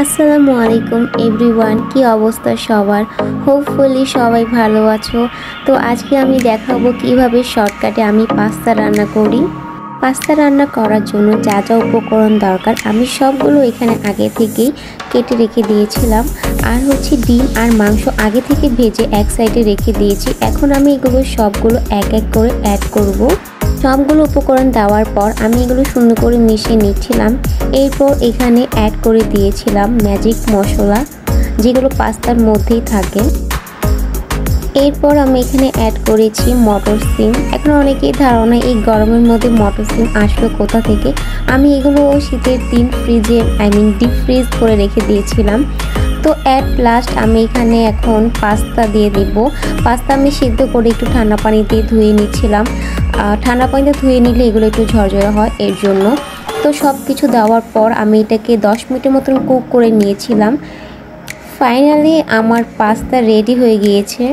আসসালামু আলাইকুম এভরিওয়ান, কি অবস্থা সবার? হোপফুলি সবাই ভালো আছো। তো আজকে আমি দেখাবো কিভাবে শর্টকাটে আমি পাস্তা রান্না করি। পাস্তা রান্না করার জন্য যা যা উপকরণ দরকার আমি সবগুলো এখানে আগে থেকেই কেটে রেখে দিয়েছিলাম। আর ডিম আর মাংস আগে থেকে ভেজে এক সাইডে রেখে দিয়েছি। এখন আমি এগুলো সবগুলো এক এক করে অ্যাড করব। সবগুলো উপকরণ দেওয়ার পর আমি এগুলো সুন্দর করে মিশিয়ে নিচ্ছিলাম। এরপর এখানে অ্যাড করে দিয়েছিলাম ম্যাজিক মশলা, যেগুলো পাস্তার মধ্যেই থাকে। এরপর আমি এখানে অ্যাড করেছি মটর সিম। এখন অনেকেই ধারণা এই গরমের মধ্যে মটর সিম আসলো কোথা থেকে। আমি এগুলো শীতের দিন ডিপ ফ্রিজ করে রেখে দিয়েছিলাম। তো অ্যাট লাস্ট আমি এখানে এখন পাস্তা দিয়ে দেব। পাস্তা আমি সিদ্ধ করে একটু ঠান্ডা পানিতে ধুয়ে নিচ্ছিলাম। ঠান্ডা পানিতে ধুয়ে নিলে এগুলো একটু ঝরঝরে হয়, এর জন্য। তো সব কিছু দেওয়ার পর আমি এটাকে 10 মিনিটের মতন কুক করে নিয়েছিলাম। ফাইনালি আমার পাস্তা রেডি হয়ে গিয়েছে।